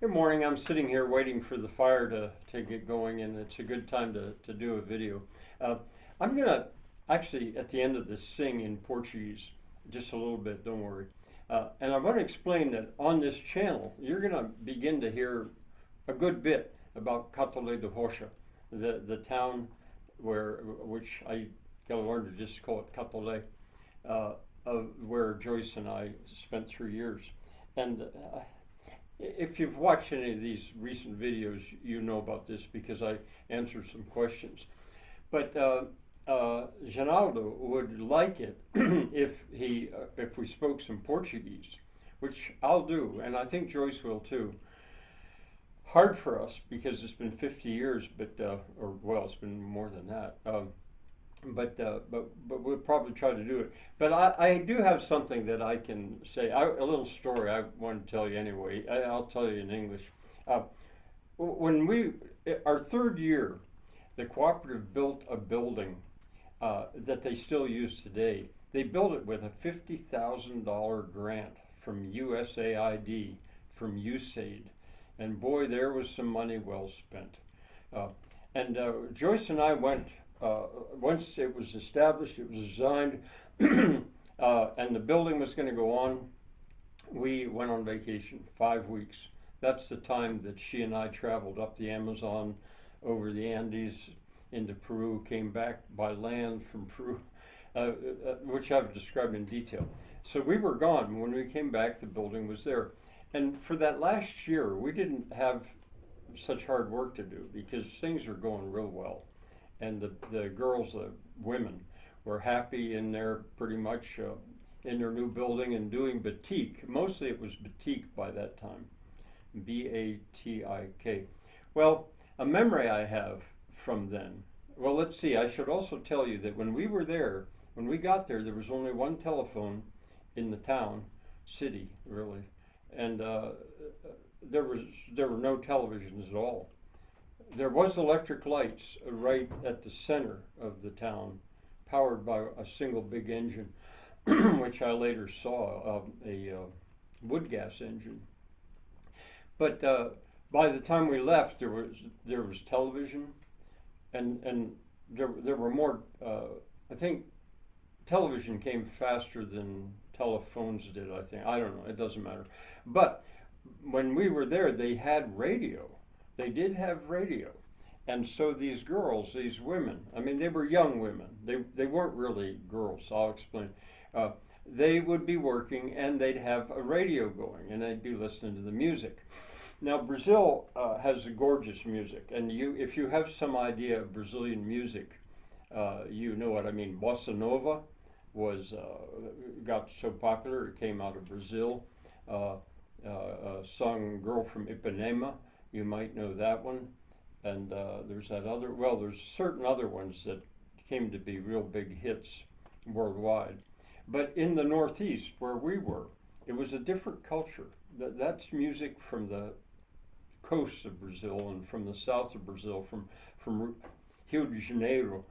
Good morning. I'm sitting here waiting for the fire to get going, and it's a good time to do a video. Uh, I'm going to actually, at the end of this, sing in Portuguese, just a little bit, don't worry. And I want to explain that on this channel, you're going to begin to hear a good bit about Catole de Rocha, the town which I got to learn to just call it Catole, where Joyce and I spent 3 years. And if you've watched any of these recent videos, you know about this because I answered some questions. But Genaldo would like it if we spoke some Portuguese, which I'll do, and I think Joyce will too. Hard for us because it's been 50 years, it's been more than that. But we'll probably try to do it. But I do have something that I can say. A little story I want to tell you anyway. I'll tell you in English. When our third year, the cooperative built a building that they still use today. They built it with a $50,000 grant from USAID, from USAID. And boy, there was some money well spent. And Joyce and I went. Once it was established, it was designed, and the building was going to go on, we went on vacation 5 weeks. That's the time that she and I traveled up the Amazon, over the Andes, into Peru, came back by land from Peru, which I've described in detail. So we were gone. When we came back, the building was there. And for that last year, we didn't have such hard work to do because things were going real well. And the girls, the women, were happy in their pretty much in their new building and doing batik. Mostly it was batik by that time, B-A-T-I-K. Well, a memory I have from then. Well, let's see. I should also tell you that when we were there, when we got there, there was only one telephone in the town, city really, and there were no televisions at all. There was electric lights right at the center of the town, powered by a single big engine, which I later saw, a wood gas engine. But by the time we left, there was television, and there were more. I think television came faster than telephones did. I don't know. It doesn't matter. But when we were there, they had radio. They did have radio. And so these girls, these women, I mean, they were young women. They weren't really girls. I'll explain. They would be working and they'd have a radio going and they'd be listening to the music. Now, Brazil has a gorgeous music. And if you have some idea of Brazilian music, you know what I mean. Bossa Nova got so popular, it came out of Brazil. Song Girl from Ipanema. You might know that one. And there's certain other ones that came to be real big hits worldwide. But in the Northeast, where we were, it was a different culture. That's music from the coast of Brazil and from the south of Brazil, from Rio de Janeiro,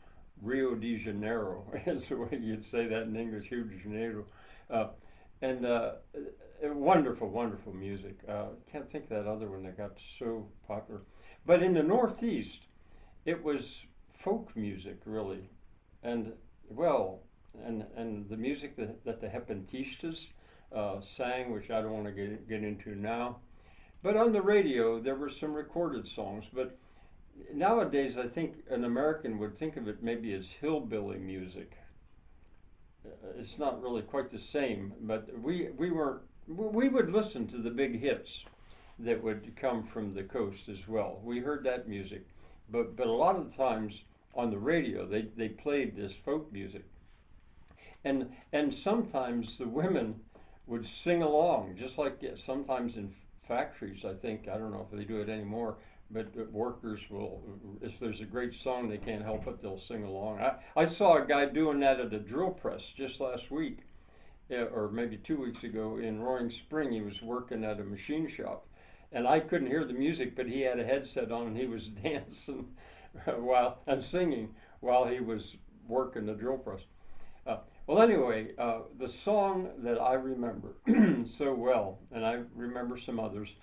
is the way you'd say that in English, Rio de Janeiro. And wonderful, wonderful music. Can't think of that other one that got so popular. But in the Northeast, it was folk music, really. And, and the music that the Repentistas sang, which I don't want to get into now. But on the radio, there were some recorded songs. But nowadays, I think an American would think of it maybe as hillbilly music. It's not really quite the same, but we would listen to the big hits that would come from the coast as well. We heard that music, but a lot of the times on the radio they played this folk music, and sometimes the women would sing along, just like sometimes in factories. I don't know if they do it anymore. But workers will, if there's a great song, they can't help it, they'll sing along. I saw a guy doing that at a drill press just last week, or maybe 2 weeks ago in Roaring Spring. He was working at a machine shop. And I couldn't hear the music, but he had a headset on and he was dancing and singing while he was working the drill press. Well, anyway, the song that I remember so well, and I remember some others,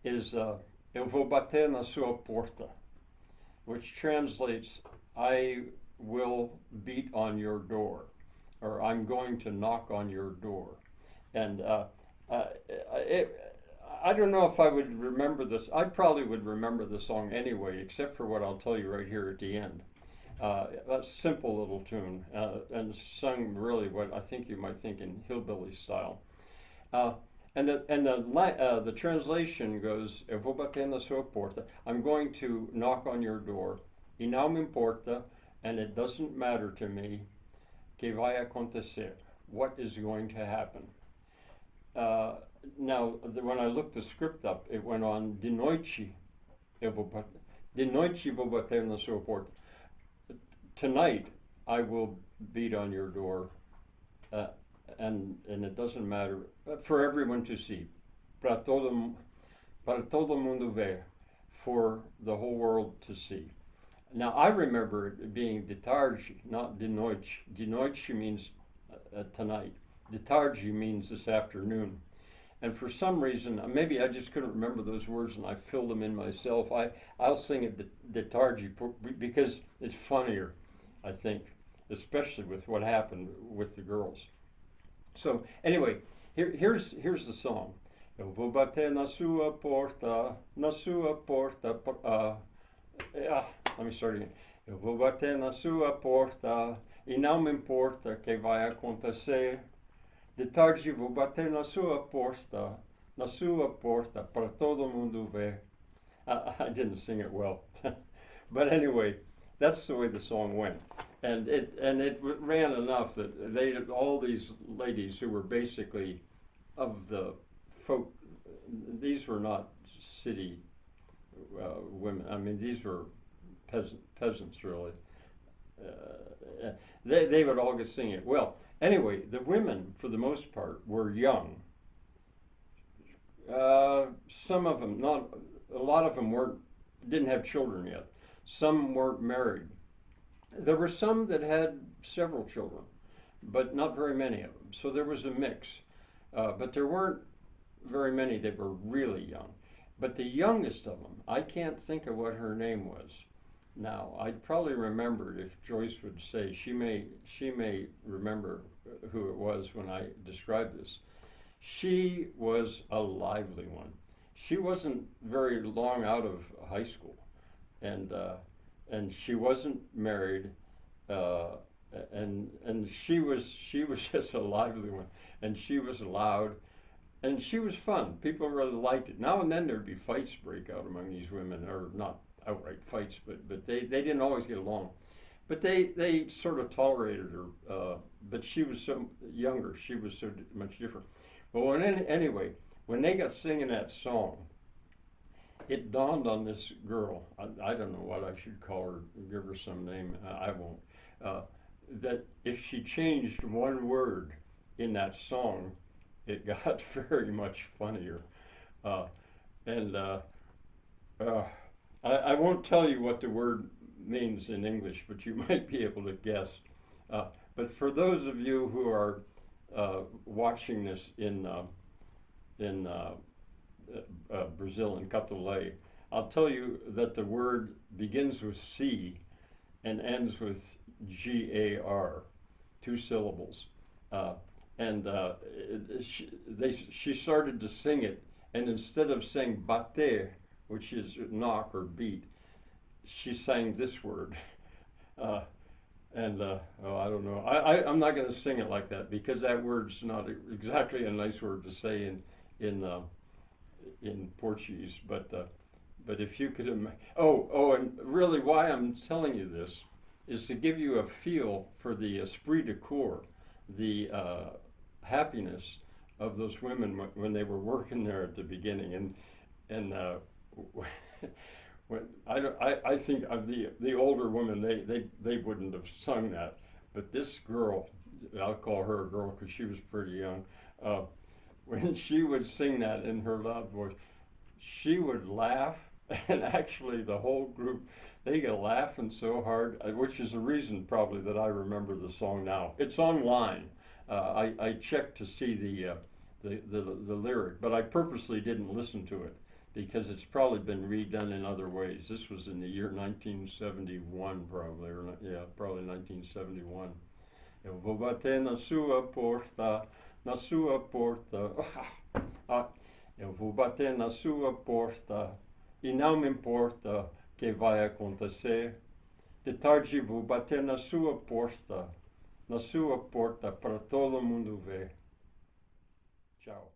is Eu vou bater na sua porta, which translates, I will beat on your door, or I'm going to knock on your door. And uh, it, I don't know if I would remember this. I probably would remember the song anyway, except for what I'll tell you right here at the end. A simple little tune, and sung really what I think you might think in hillbilly style. Uh, and the translation goes, Eu vou bater na sua porta. I'm going to knock on your door. E não me importa, and it doesn't matter to me, que vai acontecer. What is going to happen? Now, when I looked the script up, it went on, de noite vou bater na sua porta. Tonight, I will beat on your door, and it doesn't matter, for everyone to see, para todo mundo ver, for the whole world to see. Now, I remember it being de tarde, not de noite. De noite means tonight. De tarde means this afternoon. And for some reason, maybe I just couldn't remember those words and I filled them in myself. I'll sing it de tarde because it's funnier, I think, especially with what happened with the girls. So anyway, here's the song. Eu vou bater na sua porta, na sua porta. Let me start again. Eu vou bater na sua porta e não me importa que vai acontecer. De tarde vou bater na sua porta, para todo mundo ver. I didn't sing it well, but anyway, that's the way the song went, and it ran enough that all these ladies who were basically of the folk. These were not city women. I mean, these were peasants really. They would all get singing it. Well, anyway, the women, for the most part, were young. Some of them, not a lot of them didn't have children yet. Some weren't married. There were some that had several children, but not very many of them. So there was a mix. But there weren't very many that were really young. But the youngest of them, I can't think of what her name was. Now, I'd probably remember if Joyce would say, she may remember who it was when I described this. She was a lively one. She wasn't very long out of high school, and she wasn't married, and she was just a lively one, and she was loud, and she was fun. People really liked it. Now and then there'd be fights break out among these women, or not outright fights, but they didn't always get along. But they sort of tolerated her, but she was so younger, she was so much different. But anyway, when they got singing that song, it dawned on this girl, I don't know what I should call her, give her some name, I won't, that if she changed one word in that song, it got very much funnier. I won't tell you what the word means in English, but you might be able to guess. But for those of you who are watching this in Brazil, in Catole, I'll tell you that the word begins with C and ends with G-A-R, 2 syllables. She started to sing it, and instead of saying bater, which is knock or beat, she sang this word. I don't know. I'm not going to sing it like that because that word's not exactly a nice word to say in Portuguese. But if you could imagine, and really why I'm telling you this is to give you a feel for the esprit de corps, the happiness of those women when they were working there at the beginning, and when I think of the older women, they wouldn't have sung that, but this girl, I'll call her a girl because she was pretty young, when she would sing that in her loud voice, she would laugh, and actually the whole group, they get laughing so hard, which is the reason probably that I remember the song now. It's online. I checked to see the the lyric, but I purposely didn't listen to it because it's probably been redone in other ways. This was in the year 1971, probably, probably 1971. Eu vou bater na sua porta, na sua porta. Eu vou bater na sua porta e não me importa que vai acontecer. De tarde vou bater na sua porta para todo mundo ver. Tchau.